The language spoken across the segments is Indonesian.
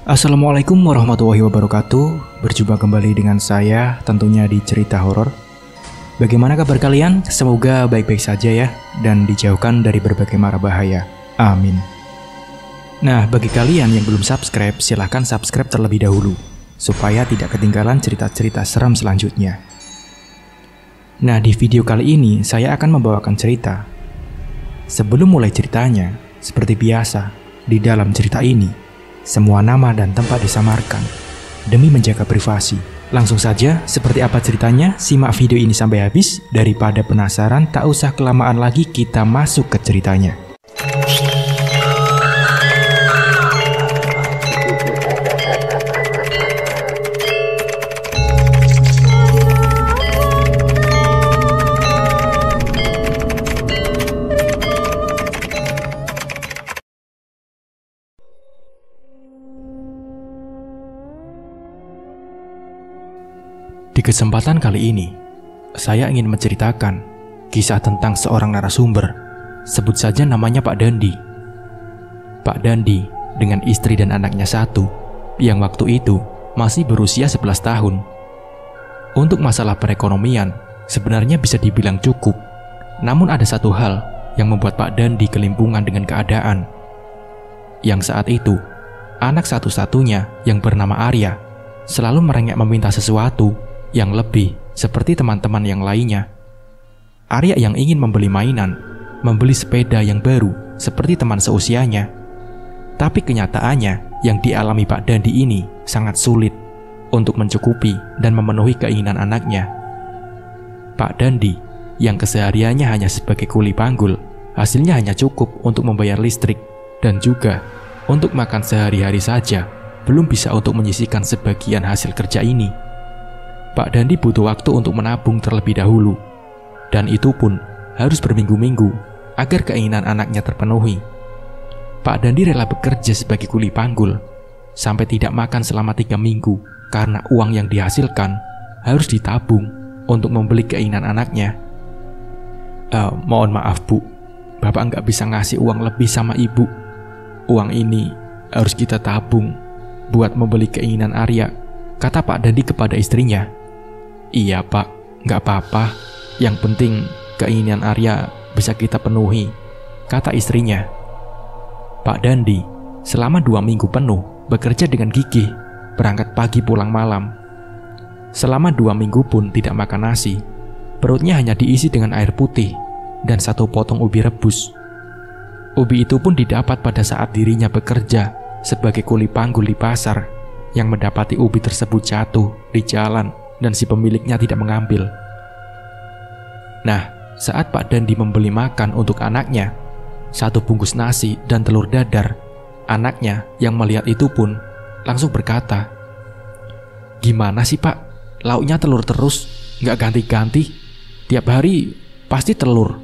Assalamualaikum warahmatullahi wabarakatuh. Berjumpa kembali dengan saya tentunya di cerita horor. Bagaimana kabar kalian? Semoga baik-baik saja ya, dan dijauhkan dari berbagai mara bahaya. Amin. Nah, bagi kalian yang belum subscribe, silahkan subscribe terlebih dahulu supaya tidak ketinggalan cerita-cerita seram selanjutnya. Nah, di video kali ini saya akan membawakan cerita. Sebelum mulai ceritanya, seperti biasa, di dalam cerita ini semua nama dan tempat disamarkan demi menjaga privasi. Langsung saja, seperti apa ceritanya? Simak video ini sampai habis. Daripada penasaran, tak usah kelamaan lagi, kita masuk ke ceritanya. Di kesempatan kali ini, saya ingin menceritakan kisah tentang seorang narasumber. Sebut saja namanya Pak Dandi. Pak Dandi dengan istri dan anaknya satu, yang waktu itu masih berusia 11 tahun. Untuk masalah perekonomian, sebenarnya bisa dibilang cukup. Namun ada satu hal yang membuat Pak Dandi kelimpungan dengan keadaan. Yang saat itu, anak satu-satunya yang bernama Arya selalu merengek meminta sesuatu yang lebih seperti teman-teman yang lainnya. Arya yang ingin membeli mainan, membeli sepeda yang baru seperti teman seusianya. Tapi kenyataannya yang dialami Pak Dandi ini sangat sulit untuk mencukupi dan memenuhi keinginan anaknya. Pak Dandi yang kesehariannya hanya sebagai kuli panggul, hasilnya hanya cukup untuk membayar listrik dan juga untuk makan sehari-hari saja, belum bisa untuk menyisihkan sebagian hasil kerja ini. Pak Dandi butuh waktu untuk menabung terlebih dahulu, dan itu pun harus berminggu-minggu agar keinginan anaknya terpenuhi. Pak Dandi rela bekerja sebagai kuli panggul sampai tidak makan selama 3 minggu karena uang yang dihasilkan harus ditabung untuk membeli keinginan anaknya. Mohon maaf Bu, Bapak nggak bisa ngasih uang lebih sama Ibu. Uang ini harus kita tabung buat membeli keinginan Arya, kata Pak Dandi kepada istrinya. Iya Pak, nggak apa-apa. Yang penting keinginan Arya bisa kita penuhi, kata istrinya. Pak Dandi selama 2 minggu penuh bekerja dengan gigih, berangkat pagi pulang malam. Selama 2 minggu pun tidak makan nasi. Perutnya hanya diisi dengan air putih dan 1 potong ubi rebus. Ubi itu pun didapat pada saat dirinya bekerja sebagai kuli panggul di pasar, yang mendapati ubi tersebut jatuh di jalan dan si pemiliknya tidak mengambil. Nah, saat Pak Dandi membeli makan untuk anaknya, 1 bungkus nasi dan telur dadar, anaknya yang melihat itu pun langsung berkata, "Gimana sih Pak, lauknya telur terus, nggak ganti-ganti? Tiap hari pasti telur.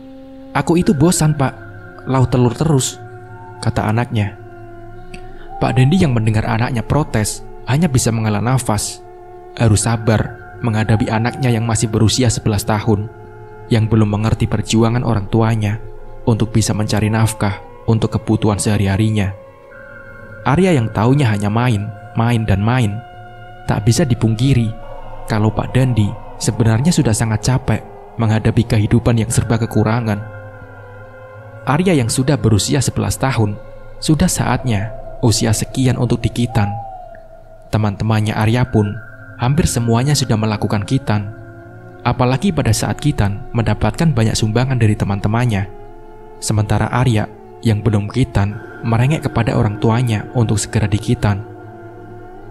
Aku itu bosan Pak, lauk telur terus," kata anaknya. Pak Dandi yang mendengar anaknya protes hanya bisa menghela nafas. Harus sabar menghadapi anaknya yang masih berusia 11 tahun, yang belum mengerti perjuangan orang tuanya untuk bisa mencari nafkah untuk kebutuhan sehari-harinya. Arya yang taunya hanya main, dan main, tak bisa dipungkiri kalau Pak Dandi sebenarnya sudah sangat capek menghadapi kehidupan yang serba kekurangan. Arya yang sudah berusia 11 tahun, sudah saatnya usia sekian untuk dikitan. Teman-temannya Arya pun hampir semuanya sudah melakukan kitan. Apalagi pada saat kitan mendapatkan banyak sumbangan dari teman-temannya. Sementara Arya yang belum kitan merengek kepada orang tuanya untuk segera dikitan.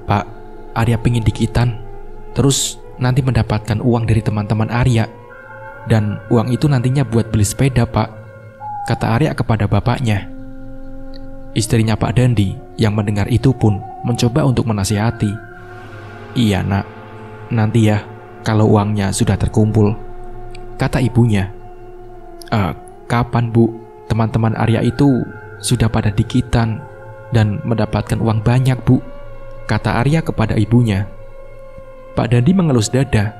"Pak, Arya pengen dikitan, terus nanti mendapatkan uang dari teman-teman Arya, dan uang itu nantinya buat beli sepeda Pak," kata Arya kepada bapaknya. Istrinya Pak Dandi yang mendengar itu pun mencoba untuk menasihati. "Iya nak, nanti ya kalau uangnya sudah terkumpul," kata ibunya. Kapan Bu? Teman-teman Arya itu sudah pada dikitan dan mendapatkan uang banyak Bu," kata Arya kepada ibunya. Pak Dandi mengelus dada,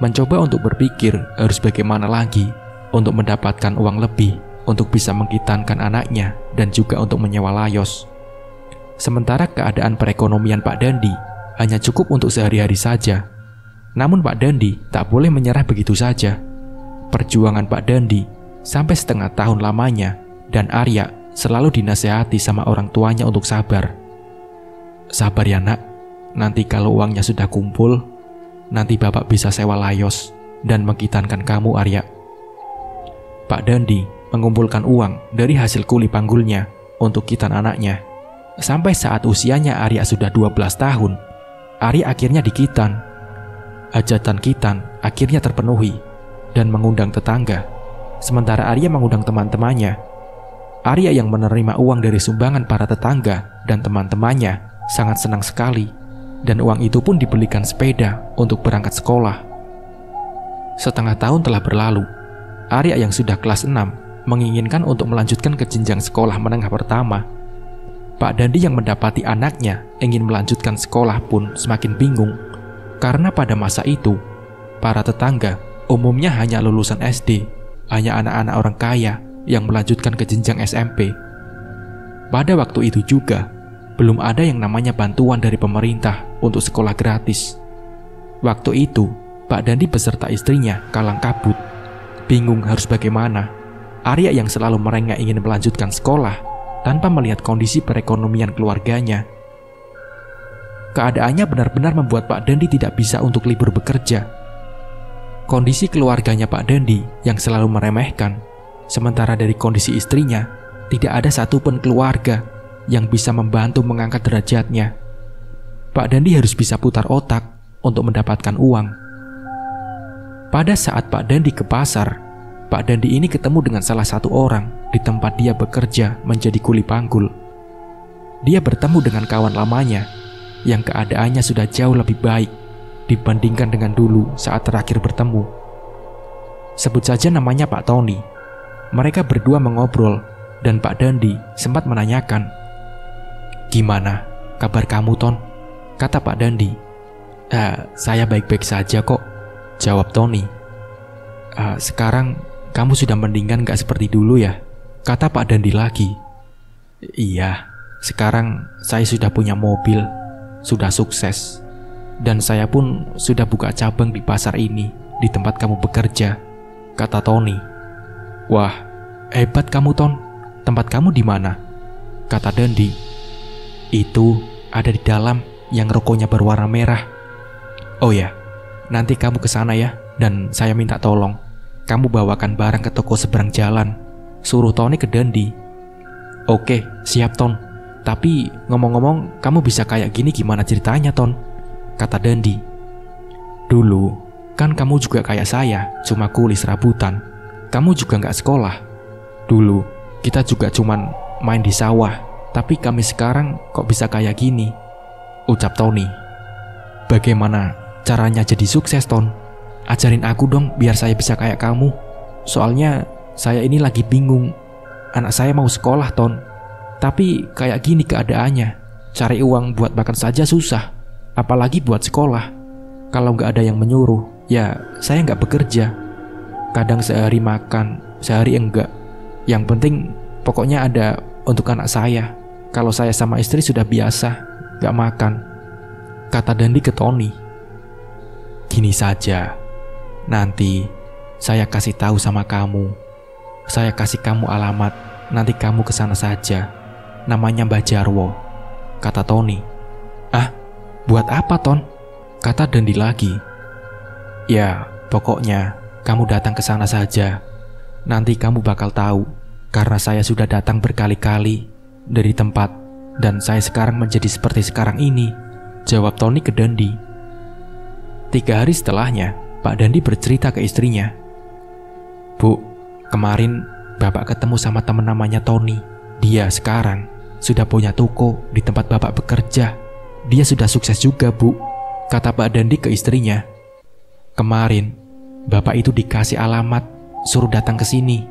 mencoba untuk berpikir harus bagaimana lagi untuk mendapatkan uang lebih untuk bisa mengkitankan anaknya dan juga untuk menyewa layos. Sementara keadaan perekonomian Pak Dandi hanya cukup untuk sehari-hari saja. Namun Pak Dandi tak boleh menyerah begitu saja. Perjuangan Pak Dandi sampai setengah tahun lamanya, dan Arya selalu dinasehati sama orang tuanya untuk sabar. Sabar ya nak, nanti kalau uangnya sudah kumpul, nanti bapak bisa sewa layos dan mengkitankan kamu Arya. Pak Dandi mengumpulkan uang dari hasil kuli panggulnya untuk kitan anaknya. Sampai saat usianya Arya sudah 12 tahun, Arya akhirnya dikitan. Hajatan kitan akhirnya terpenuhi dan mengundang tetangga. Sementara Arya mengundang teman-temannya. Arya yang menerima uang dari sumbangan para tetangga dan teman-temannya sangat senang sekali, dan uang itu pun dibelikan sepeda untuk berangkat sekolah. Setengah tahun telah berlalu. Arya yang sudah kelas 6 menginginkan untuk melanjutkan ke jenjang sekolah menengah pertama. Pak Dandi yang mendapati anaknya ingin melanjutkan sekolah pun semakin bingung, karena pada masa itu para tetangga umumnya hanya lulusan SD, hanya anak-anak orang kaya yang melanjutkan ke jenjang SMP. Pada waktu itu juga belum ada yang namanya bantuan dari pemerintah untuk sekolah gratis. Waktu itu Pak Dandi beserta istrinya kalang kabut, bingung harus bagaimana. Arya yang selalu merengek ingin melanjutkan sekolah tanpa melihat kondisi perekonomian keluarganya. Keadaannya benar-benar membuat Pak Dandi tidak bisa untuk libur bekerja. Kondisi keluarganya Pak Dandi yang selalu meremehkan, sementara dari kondisi istrinya tidak ada satupun keluarga yang bisa membantu mengangkat derajatnya. Pak Dandi harus bisa putar otak untuk mendapatkan uang. Pada saat Pak Dandi ke pasar, Pak Dandi ini ketemu dengan salah satu orang di tempat dia bekerja menjadi kuli panggul. Dia bertemu dengan kawan lamanya yang keadaannya sudah jauh lebih baik dibandingkan dengan dulu saat terakhir bertemu. Sebut saja namanya Pak Tony. Mereka berdua mengobrol dan Pak Dandi sempat menanyakan, "Gimana kabar kamu, Ton?" Kata Pak Dandi. Saya baik-baik saja kok," jawab Tony. Sekarang kamu sudah mendingan gak seperti dulu ya?" Kata Pak Dandi lagi. "Iya, sekarang saya sudah punya mobil, sudah sukses, dan saya pun sudah buka cabang di pasar ini, di tempat kamu bekerja," kata Tony. "Wah, hebat kamu, Ton. Tempat kamu di mana?" kata Dandi. "Itu ada di dalam yang rokoknya berwarna merah." "Oh ya, nanti kamu ke sana ya, dan saya minta tolong kamu bawakan barang ke toko seberang jalan," suruh Tony ke Dandi. "Oke, siap Ton. Tapi ngomong-ngomong, kamu bisa kayak gini gimana ceritanya, Ton?" kata Dandi. "Dulu kan kamu juga kayak saya, cuma kuli serabutan. Kamu juga gak sekolah. Dulu kita juga cuman main di sawah, tapi kami sekarang kok bisa kayak gini," ucap Tony. "Bagaimana caranya jadi sukses, Ton? Ajarin aku dong biar saya bisa kayak kamu. Soalnya saya ini lagi bingung. Anak saya mau sekolah, Ton. Tapi kayak gini keadaannya. Cari uang buat makan saja susah, apalagi buat sekolah. Kalau nggak ada yang menyuruh, ya saya nggak bekerja. Kadang sehari makan, sehari enggak. Yang penting pokoknya ada untuk anak saya. Kalau saya sama istri sudah biasa nggak makan," kata Dandi ke Tony. "Gini saja, nanti saya kasih tahu sama kamu. Saya kasih kamu alamat, nanti kamu ke sana saja. Namanya Mbah Jarwo," kata Tony. "Ah, buat apa, Ton?" kata Dandi lagi. "Ya, pokoknya kamu datang ke sana saja. Nanti kamu bakal tahu, karena saya sudah datang berkali-kali dari tempat, dan saya sekarang menjadi seperti sekarang ini," jawab Tony ke Dandi. 3 hari setelahnya, Pak Dandi bercerita ke istrinya. "Bu, kemarin Bapak ketemu sama teman namanya Tony. Dia sekarang sudah punya toko di tempat Bapak bekerja. Dia sudah sukses juga, Bu," kata Pak Dandi ke istrinya. "Kemarin Bapak itu dikasih alamat, suruh datang ke sini,"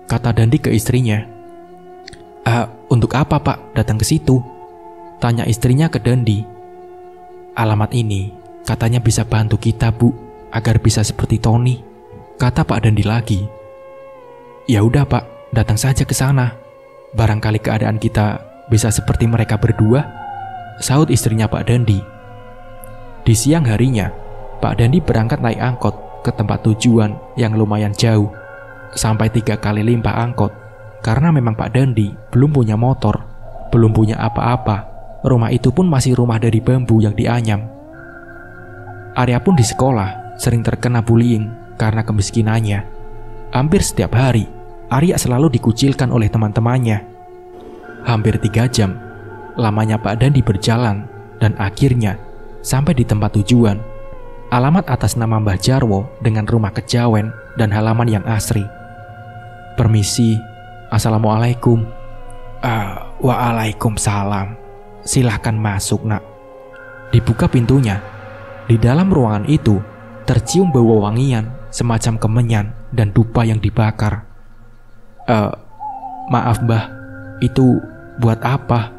kata Dandi ke istrinya. Untuk apa Pak datang ke situ?" tanya istrinya ke Dandi. "Alamat ini katanya bisa bantu kita, Bu, agar bisa seperti Tony," kata Pak Dandi lagi. "Ya udah Pak, datang saja ke sana. Barangkali keadaan kita bisa seperti mereka berdua? Sahut istrinya Pak Dandi. Di siang harinya, Pak Dandi berangkat naik angkot ke tempat tujuan yang lumayan jauh. Sampai 3 kali limpah angkot. Karena memang Pak Dandi belum punya motor, belum punya apa-apa. Rumah itu pun masih rumah dari bambu yang dianyam. Arya pun di sekolah sering terkena bullying karena kemiskinannya. Hampir setiap hari, Arya selalu dikucilkan oleh teman-temannya. Hampir 3 jam lamanya Pak Dandi berjalan dan akhirnya sampai di tempat tujuan. Alamat atas nama Mbah Jarwo dengan rumah kejawen dan halaman yang asri. Permisi, assalamualaikum. Waalaikumsalam. Silahkan masuk, nak. Dibuka pintunya. Di dalam ruangan itu tercium bau wangian semacam kemenyan dan dupa yang dibakar. Maaf Mbah, itu buat apa?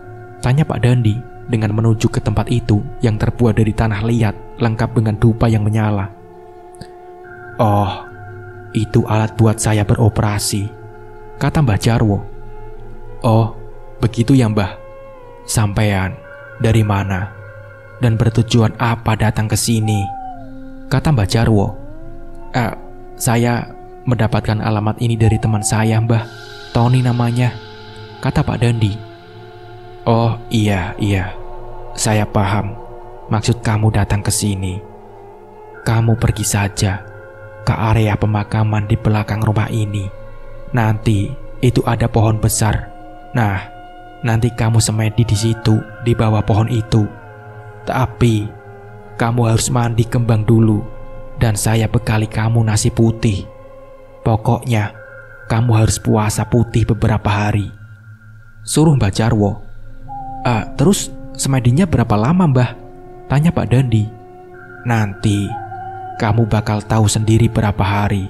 Tanya Pak Dandi dengan menunjuk ke tempat itu yang terbuat dari tanah liat lengkap dengan dupa yang menyala. Oh, itu alat buat saya beroperasi, kata Mbah Jarwo. Oh, begitu ya Mbah. Sampean dari mana? Dan bertujuan apa datang ke sini? Kata Mbah Jarwo. Saya mendapatkan alamat ini dari teman saya, Mbah. Tony namanya, kata Pak Dandi. Oh iya, saya paham maksud kamu datang ke sini. Kamu pergi saja ke area pemakaman di belakang rumah ini. Nanti itu ada pohon besar. Nah, nanti kamu semedi di situ di bawah pohon itu. Tapi kamu harus mandi kembang dulu dan saya bekali kamu nasi putih. Pokoknya kamu harus puasa putih beberapa hari, suruh Mbah Jarwo. Terus semedinya berapa lama Mbah? Tanya Pak Dandi. Nanti kamu bakal tahu sendiri berapa hari.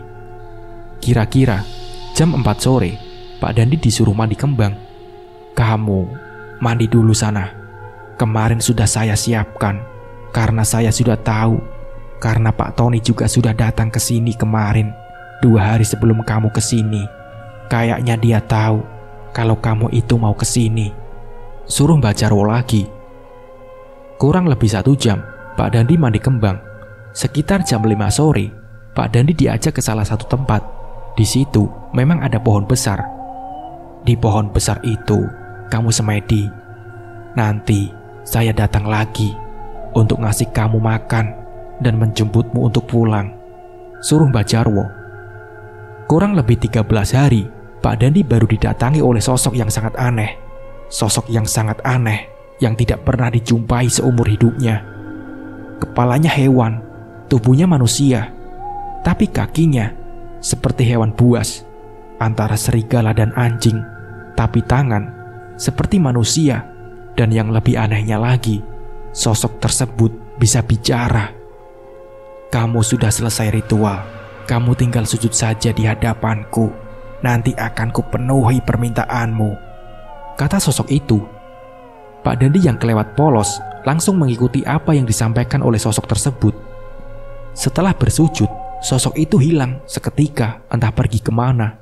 Kira-kira jam 4 sore Pak Dandi disuruh mandi kembang. Kamu mandi dulu sana. Kemarin sudah saya siapkan karena saya sudah tahu. Karena Pak Tony juga sudah datang ke sini kemarin 2 hari sebelum kamu ke sini. Kayaknya dia tahu kalau kamu itu mau ke sini, suruh Mbah Jarwo lagi. Kurang lebih 1 jam Pak Dandi mandi kembang. Sekitar jam 5 sore Pak Dandi diajak ke salah satu tempat. Di situ memang ada pohon besar. Di pohon besar itu kamu semedi. Nanti saya datang lagi untuk ngasih kamu makan dan menjemputmu untuk pulang, suruh Mbah Jarwo. Kurang lebih 13 hari Pak Dandi baru didatangi oleh sosok yang sangat aneh. Sosok yang sangat aneh yang tidak pernah dijumpai seumur hidupnya. Kepalanya hewan, tubuhnya manusia, tapi kakinya seperti hewan buas, antara serigala dan anjing. Tapi tangan seperti manusia. Dan yang lebih anehnya lagi, sosok tersebut bisa bicara. Kamu sudah selesai ritual. Kamu tinggal sujud saja di hadapanku. Nanti akan kupenuhi permintaanmu, kata sosok itu. Pak Dandi yang kelewat polos langsung mengikuti apa yang disampaikan oleh sosok tersebut. Setelah bersujud, sosok itu hilang seketika, entah pergi kemana.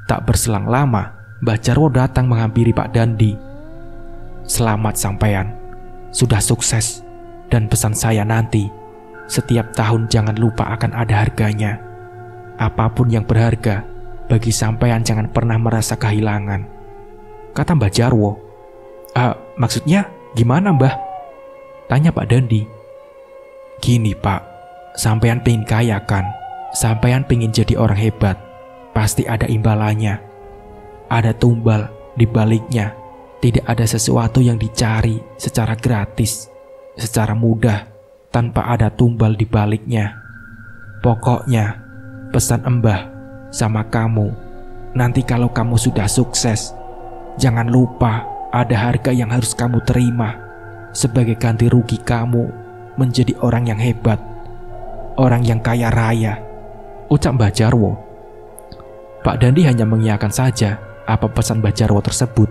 Tak berselang lama, Mbah Jarwo datang menghampiri Pak Dandi. Selamat sampean, sudah sukses. Dan pesan saya nanti, setiap tahun jangan lupa akan ada harganya. Apapun yang berharga, bagi sampean jangan pernah merasa kehilangan, kata Mbah Jarwo. Maksudnya gimana Mbah? Tanya Pak Dandi. Gini Pak, sampean pengen kaya kan? Sampean pengen jadi orang hebat, pasti ada imbalannya. Ada tumbal di baliknya. Tidak ada sesuatu yang dicari secara gratis, secara mudah, tanpa ada tumbal di baliknya. Pokoknya, pesan Mbah sama kamu, nanti kalau kamu sudah sukses, jangan lupa ada harga yang harus kamu terima sebagai ganti rugi kamu menjadi orang yang hebat, orang yang kaya raya, ucap Mbah Jarwo. Pak Dandi hanya mengiyakan saja apa pesan Mbah Jarwo tersebut.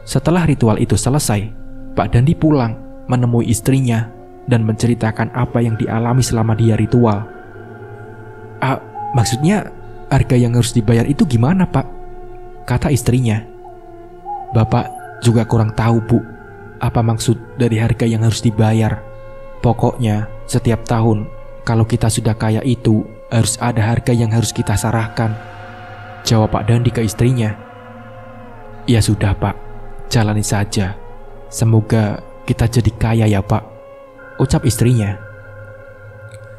Setelah ritual itu selesai, Pak Dandi pulang menemui istrinya dan menceritakan apa yang dialami selama dia ritual. Maksudnya harga yang harus dibayar itu gimana Pak? Kata istrinya. Bapak juga kurang tahu, Bu, apa maksud dari harga yang harus dibayar. Pokoknya setiap tahun kalau kita sudah kaya itu harus ada harga yang harus kita sarahkan, jawab Pak Dandi ke istrinya. Ya sudah, Pak, jalani saja. Semoga kita jadi kaya ya, Pak, ucap istrinya.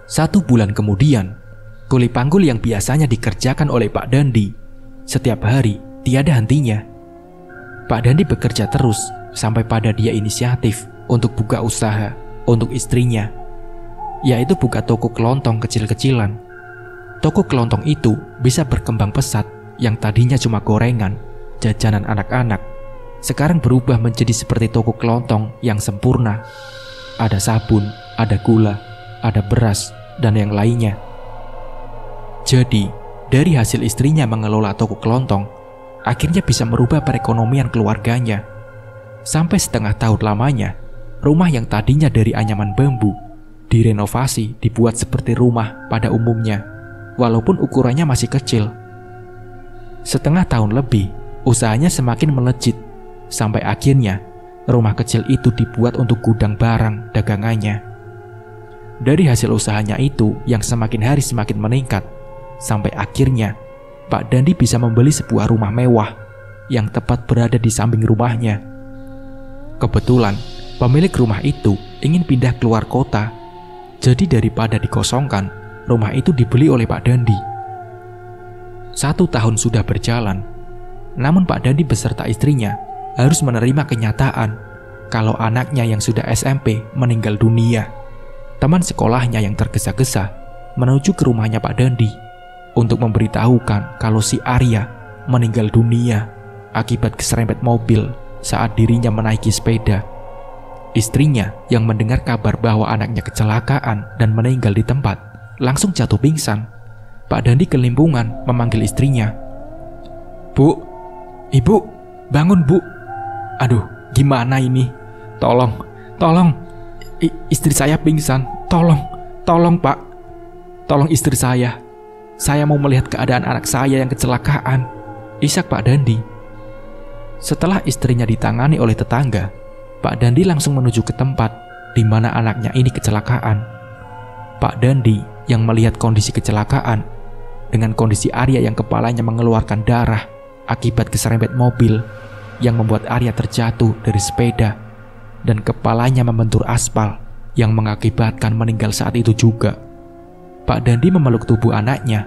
1 bulan kemudian, kuli panggul yang biasanya dikerjakan oleh Pak Dandi setiap hari tiada hentinya. Pak Dandi bekerja terus sampai pada dia inisiatif untuk buka usaha untuk istrinya, yaitu buka toko kelontong kecil-kecilan. Toko kelontong itu bisa berkembang pesat, yang tadinya cuma gorengan, jajanan anak-anak, sekarang berubah menjadi seperti toko kelontong yang sempurna. Ada sabun, ada gula, ada beras, dan yang lainnya. Jadi, dari hasil istrinya mengelola toko kelontong, akhirnya bisa merubah perekonomian keluarganya. Sampai setengah tahun lamanya, rumah yang tadinya dari anyaman bambu direnovasi dibuat seperti rumah pada umumnya, walaupun ukurannya masih kecil. Setengah tahun lebih, usahanya semakin melejit, sampai akhirnya rumah kecil itu dibuat untuk gudang barang dagangannya. Dari hasil usahanya itu yang semakin hari semakin meningkat, sampai akhirnya Pak Dandi bisa membeli sebuah rumah mewah yang tepat berada di samping rumahnya. Kebetulan pemilik rumah itu ingin pindah keluar kota, jadi daripada dikosongkan, rumah itu dibeli oleh Pak Dandi. 1 tahun sudah berjalan, namun Pak Dandi beserta istrinya harus menerima kenyataan kalau anaknya yang sudah SMP meninggal dunia. Teman sekolahnya yang tergesa-gesa menuju ke rumahnya Pak Dandi untuk memberitahukan kalau si Arya meninggal dunia akibat keserempet mobil saat dirinya menaiki sepeda. Istrinya yang mendengar kabar bahwa anaknya kecelakaan dan meninggal di tempat langsung jatuh pingsan. Pak Dandi kelimpungan memanggil istrinya. Bu, Ibu, bangun Bu. Aduh, gimana ini? Tolong, istri saya pingsan. Tolong Pak. Tolong istri saya. Saya mau melihat keadaan anak saya yang kecelakaan, isak Pak Dandi. Setelah istrinya ditangani oleh tetangga, Pak Dandi langsung menuju ke tempat di mana anaknya ini kecelakaan. Pak Dandi yang melihat kondisi kecelakaan dengan kondisi Arya yang kepalanya mengeluarkan darah akibat keserempet mobil yang membuat Arya terjatuh dari sepeda dan kepalanya membentur aspal yang mengakibatkan meninggal saat itu juga. Pak Dandi memeluk tubuh anaknya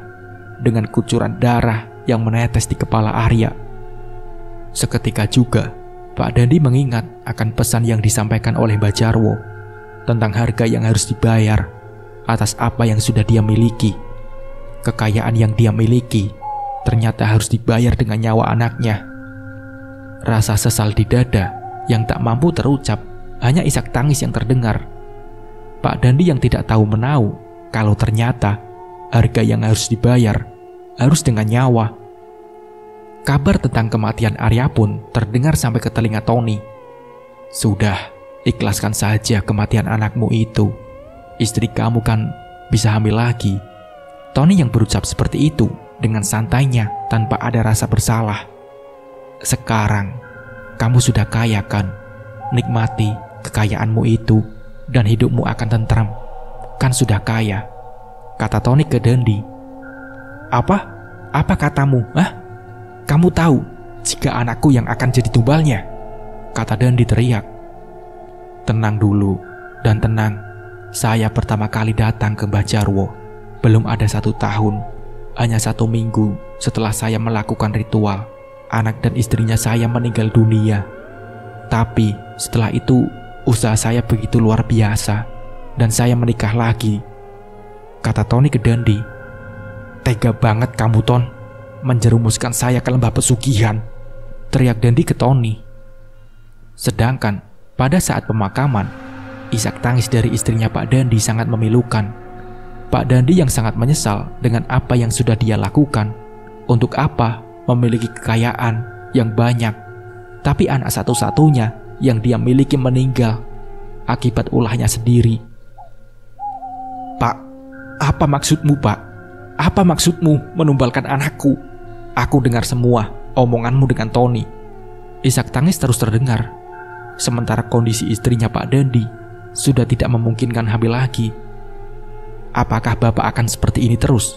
dengan kucuran darah yang menetes di kepala Arya. Seketika juga Pak Dandi mengingat akan pesan yang disampaikan oleh Mbak Jarwo tentang harga yang harus dibayar atas apa yang sudah dia miliki. Kekayaan yang dia miliki ternyata harus dibayar dengan nyawa anaknya. Rasa sesal di dada yang tak mampu terucap, hanya isak tangis yang terdengar. Pak Dandi yang tidak tahu menau kalau ternyata harga yang harus dibayar harus dengan nyawa. Kabar tentang kematian Arya pun terdengar sampai ke telinga Tony. Sudah, ikhlaskan saja kematian anakmu itu. Istri kamu kan bisa hamil lagi. Tony yang berucap seperti itu dengan santainya tanpa ada rasa bersalah. Sekarang, kamu sudah kaya kan? Nikmati kekayaanmu itu dan hidupmu akan tentram. Kan sudah kaya, kata Tony ke Dandi. Apa katamu? Kamu tahu jika anakku yang akan jadi tumbalnya? Kata Dandi teriak. Tenang dulu dan tenang. Saya pertama kali datang ke Mbah Jarwo belum ada 1 tahun. Hanya 1 minggu setelah saya melakukan ritual, anak dan istrinya saya meninggal dunia. Tapi setelah itu usaha saya begitu luar biasa dan saya menikah lagi, kata Tony ke Dandi. Tega banget kamu, Ton, menjerumuskan saya ke lembah pesugihan, teriak Dandi ke Tony. Sedangkan pada saat pemakaman, isak tangis dari istrinya Pak Dandi sangat memilukan. Pak Dandi yang sangat menyesal dengan apa yang sudah dia lakukan. Untuk apa memiliki kekayaan yang banyak, tapi anak satu-satunya yang dia miliki meninggal akibat ulahnya sendiri. Pak, apa maksudmu, Pak? Apa maksudmu menumbalkan anakku? Aku dengar semua omonganmu dengan Tony. Isak tangis terus terdengar, sementara kondisi istrinya Pak Dandi sudah tidak memungkinkan hamil lagi. Apakah Bapak akan seperti ini terus?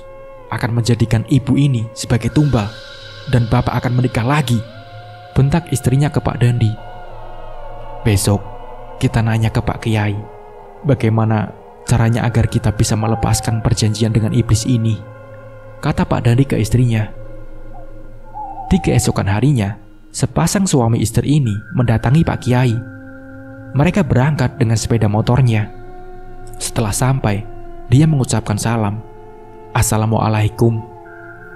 Akan menjadikan ibu ini sebagai tumbal, dan Bapak akan menikah lagi? Bentak istrinya ke Pak Dandi. Besok kita nanya ke Pak Kiai, bagaimana caranya agar kita bisa melepaskan perjanjian dengan iblis ini, kata Pak Dandi ke istrinya. Di keesokan harinya, sepasang suami istri ini mendatangi Pak Kiai. Mereka berangkat dengan sepeda motornya. Setelah sampai, dia mengucapkan salam. Assalamualaikum.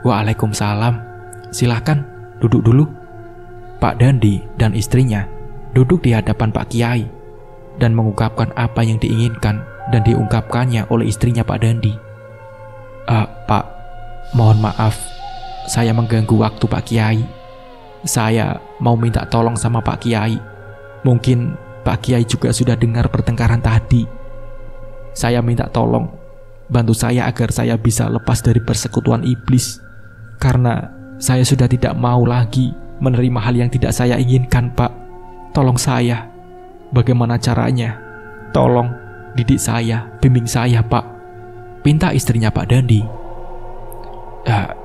Waalaikumsalam. Silahkan duduk dulu. Pak Dandi dan istrinya duduk di hadapan Pak Kiai dan mengungkapkan apa yang diinginkan dan diungkapkannya oleh istrinya Pak Dandi. Pak, mohon maaf, saya mengganggu waktu Pak Kiai. Saya mau minta tolong sama Pak Kiai. Mungkin Pak Kiai juga sudah dengar pertengkaran tadi. Saya minta tolong, bantu saya agar saya bisa lepas dari persekutuan iblis. Karena saya sudah tidak mau lagi menerima hal yang tidak saya inginkan, Pak. Tolong saya. Bagaimana caranya? Tolong didik saya, bimbing saya, Pak. Pinta istrinya Pak Dandi.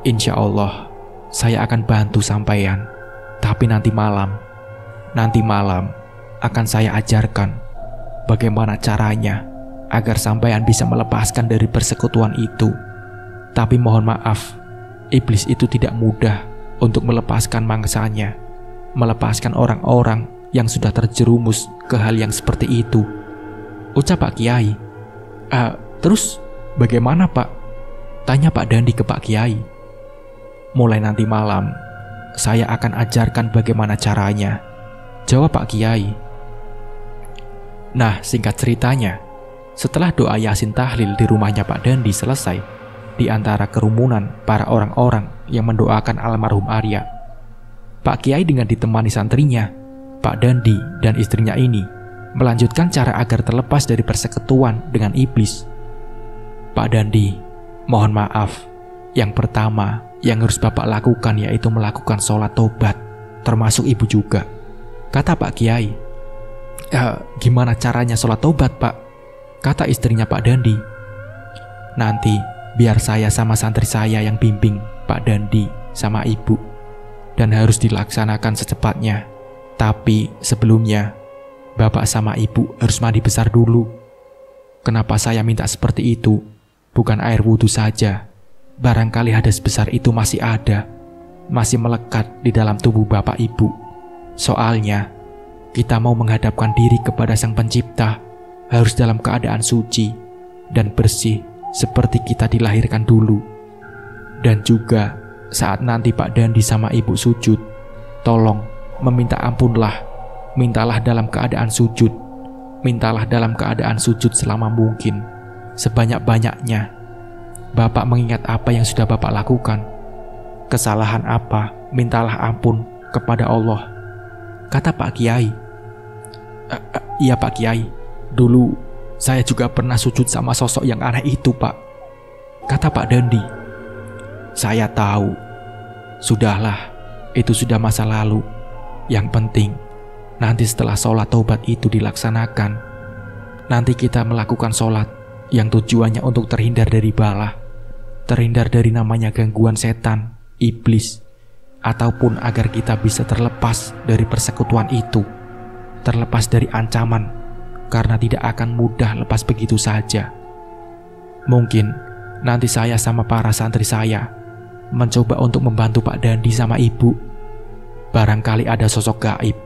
Insya Allah, saya akan bantu sampean. Tapi nanti malam akan saya ajarkan bagaimana caranya agar sampean bisa melepaskan dari persekutuan itu. Tapi mohon maaf, iblis itu tidak mudah untuk melepaskan mangsanya, melepaskan orang-orang yang sudah terjerumus ke hal yang seperti itu, ucap Pak Kiai. Terus bagaimana, Pak? Tanya Pak Dandi ke Pak Kiai. Mulai nanti malam, saya akan ajarkan bagaimana caranya, jawab Pak Kiai. Nah, singkat ceritanya, setelah doa Yasin tahlil di rumahnya Pak Dandi selesai, di antara kerumunan para orang-orang yang mendoakan almarhum Arya, Pak Kiai dengan ditemani santrinya, Pak Dandi dan istrinya ini melanjutkan cara agar terlepas dari persekutuan dengan iblis. Pak Dandi, mohon maaf, yang pertama yang harus Bapak lakukan yaitu melakukan sholat tobat, termasuk ibu juga, kata Pak Kiai. Gimana caranya sholat tobat, Pak? Kata istrinya Pak Dandi. Nanti biar saya sama santri saya yang bimbing Pak Dandi sama ibu, dan harus dilaksanakan secepatnya. Tapi sebelumnya Bapak sama ibu harus mandi besar dulu. Kenapa saya minta seperti itu? Bukan air wudhu saja. Barangkali hadas besar itu masih ada, masih melekat di dalam tubuh Bapak Ibu. Soalnya kita mau menghadapkan diri kepada Sang Pencipta harus dalam keadaan suci dan bersih seperti kita dilahirkan dulu. Dan juga saat nanti Pak Dandi sama ibu sujud, tolong meminta ampunlah. Mintalah dalam keadaan sujud. Mintalah dalam keadaan sujud selama mungkin, sebanyak-banyaknya. Bapak mengingat apa yang sudah Bapak lakukan. Kesalahan apa, mintalah ampun kepada Allah, kata Pak Kiai. Iya Pak Kiai, dulu saya juga pernah sujud sama sosok yang aneh itu, Pak, kata Pak Dandi. Saya tahu. Sudahlah, itu sudah masa lalu. Yang penting nanti setelah sholat taubat itu dilaksanakan, nanti kita melakukan sholat yang tujuannya untuk terhindar dari bala, terhindar dari namanya gangguan setan, iblis, ataupun agar kita bisa terlepas dari persekutuan itu, terlepas dari ancaman, karena tidak akan mudah lepas begitu saja. Mungkin nanti saya sama para santri saya mencoba untuk membantu Pak Dandi sama ibu. Barangkali ada sosok gaib,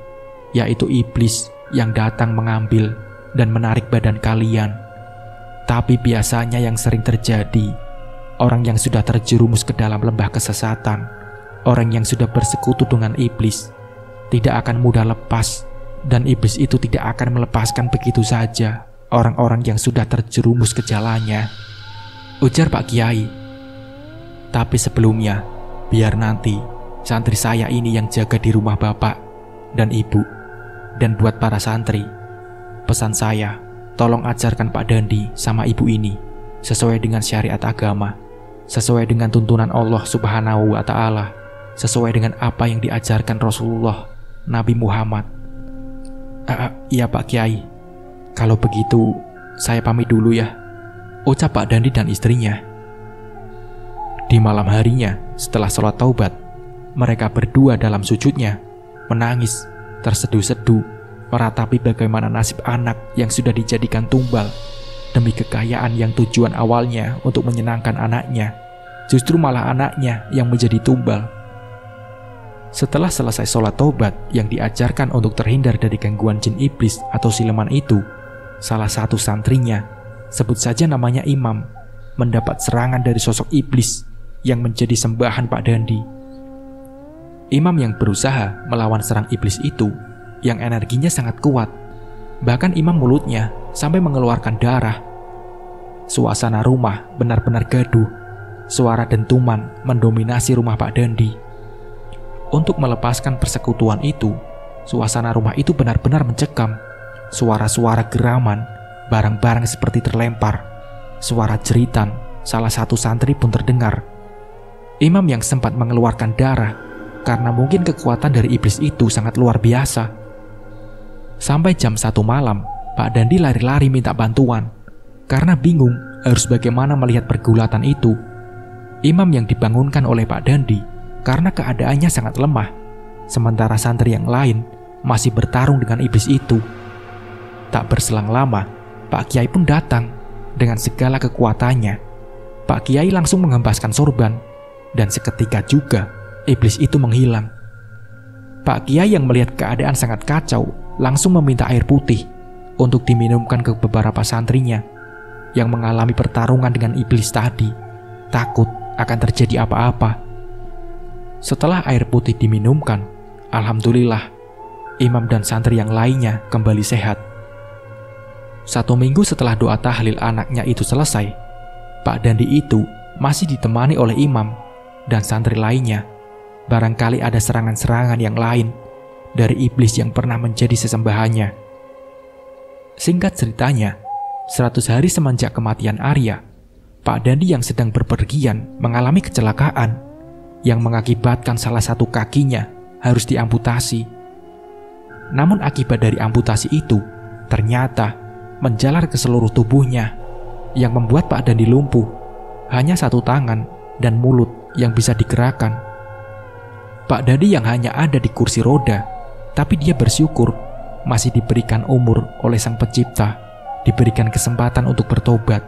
yaitu iblis yang datang mengambil dan menarik badan kalian. Tapi biasanya yang sering terjadi, orang yang sudah terjerumus ke dalam lembah kesesatan, orang yang sudah bersekutu dengan iblis, tidak akan mudah lepas, dan iblis itu tidak akan melepaskan begitu saja orang-orang yang sudah terjerumus ke jalannya, ujar Pak Kiai. Tapi sebelumnya, biar nanti santri saya ini yang jaga di rumah Bapak dan Ibu. Dan buat para santri, pesan saya, tolong ajarkan Pak Dandi sama ibu ini sesuai dengan syariat agama, sesuai dengan tuntunan Allah Subhanahu wa Ta'ala, sesuai dengan apa yang diajarkan Rasulullah Nabi Muhammad. Iya Pak Kiai, kalau begitu saya pamit dulu ya, ucap Pak Dandi dan istrinya. Di malam harinya, setelah sholat taubat, mereka berdua dalam sujudnya menangis, terseduh-seduh, meratapi bagaimana nasib anak yang sudah dijadikan tumbal demi kekayaan yang tujuan awalnya untuk menyenangkan anaknya, justru malah anaknya yang menjadi tumbal. Setelah selesai sholat taubat yang diajarkan untuk terhindar dari gangguan jin iblis atau siluman itu, salah satu santrinya, sebut saja namanya Imam, mendapat serangan dari sosok iblis yang menjadi sembahan Pak Dandi. Imam yang berusaha melawan serang iblis itu, yang energinya sangat kuat, bahkan Imam mulutnya sampai mengeluarkan darah. Suasana rumah benar-benar gaduh, suara dentuman mendominasi rumah Pak Dandi. Untuk melepaskan persekutuan itu, suasana rumah itu benar-benar mencekam. Suara-suara geraman, barang-barang seperti terlempar, suara jeritan salah satu santri pun terdengar. Imam yang sempat mengeluarkan darah karena mungkin kekuatan dari iblis itu sangat luar biasa. Sampai jam 1 malam, Pak Dandi lari-lari minta bantuan karena bingung harus bagaimana melihat pergulatan itu. Imam yang dibangunkan oleh Pak Dandi karena keadaannya sangat lemah, sementara santri yang lain masih bertarung dengan iblis itu. Tak berselang lama, Pak Kiai pun datang dengan segala kekuatannya. Pak Kiai langsung menghempaskan sorban, dan seketika juga iblis itu menghilang. Pak Kiai yang melihat keadaan sangat kacau langsung meminta air putih untuk diminumkan ke beberapa santrinya yang mengalami pertarungan dengan iblis tadi, takut akan terjadi apa-apa. Setelah air putih diminumkan, alhamdulillah, Imam dan santri yang lainnya kembali sehat. 1 minggu setelah doa tahlil anaknya itu selesai, Pak Dandi itu masih ditemani oleh Imam dan santri lainnya. Barangkali ada serangan-serangan yang lain dari iblis yang pernah menjadi sesembahannya. Singkat ceritanya, 100 hari semenjak kematian Arya, Pak Dandi yang sedang berpergian mengalami kecelakaan yang mengakibatkan salah satu kakinya harus diamputasi. Namun akibat dari amputasi itu ternyata menjalar ke seluruh tubuhnya yang membuat Pak Dandi lumpuh. Hanya 1 tangan dan mulut yang bisa digerakkan. Pak Dandi yang hanya ada di kursi roda, tapi dia bersyukur masih diberikan umur oleh Sang Pencipta, diberikan kesempatan untuk bertobat.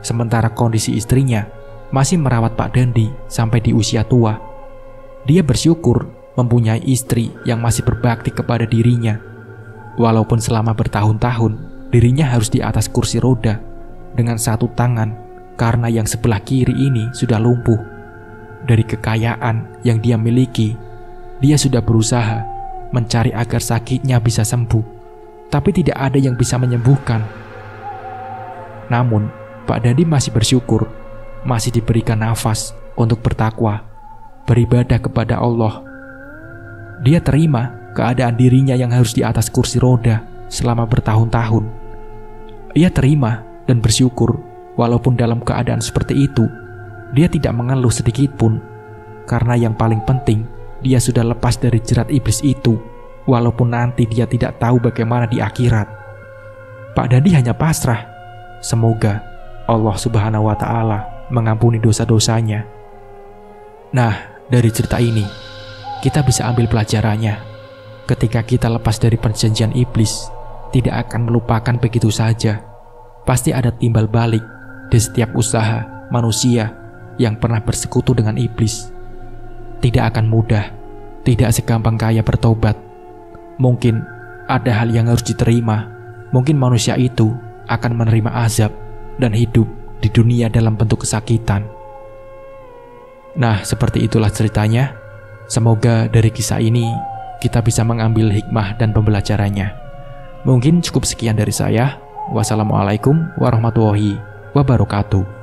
Sementara kondisi istrinya masih merawat Pak Dandi sampai di usia tua. Dia bersyukur mempunyai istri yang masih berbakti kepada dirinya. Walaupun selama bertahun-tahun dirinya harus di atas kursi roda dengan 1 tangan karena yang sebelah kiri ini sudah lumpuh. Dari kekayaan yang dia miliki, dia sudah berusaha mencari agar sakitnya bisa sembuh, tapi tidak ada yang bisa menyembuhkan. Namun Pak Dandi masih bersyukur masih diberikan nafas untuk bertakwa, beribadah kepada Allah. Dia terima keadaan dirinya yang harus di atas kursi roda selama bertahun-tahun. Ia terima dan bersyukur walaupun dalam keadaan seperti itu, dia tidak mengeluh sedikit pun. Karena yang paling penting, dia sudah lepas dari jerat iblis itu, walaupun nanti dia tidak tahu bagaimana di akhirat. Pak Dandi hanya pasrah. Semoga Allah Subhanahu wa Ta'ala mengampuni dosa-dosanya. Nah, dari cerita ini kita bisa ambil pelajarannya. Ketika kita lepas dari perjanjian iblis, tidak akan melupakan begitu saja. Pasti ada timbal balik di setiap usaha manusia yang pernah bersekutu dengan iblis. Tidak akan mudah, tidak segampang kaya bertobat. Mungkin ada hal yang harus diterima. Mungkin manusia itu akan menerima azab dan hidup di dunia dalam bentuk kesakitan. Nah, seperti itulah ceritanya. Semoga dari kisah ini kita bisa mengambil hikmah dan pembelajarannya. Mungkin cukup sekian dari saya. Wassalamualaikum warahmatullahi wabarakatuh.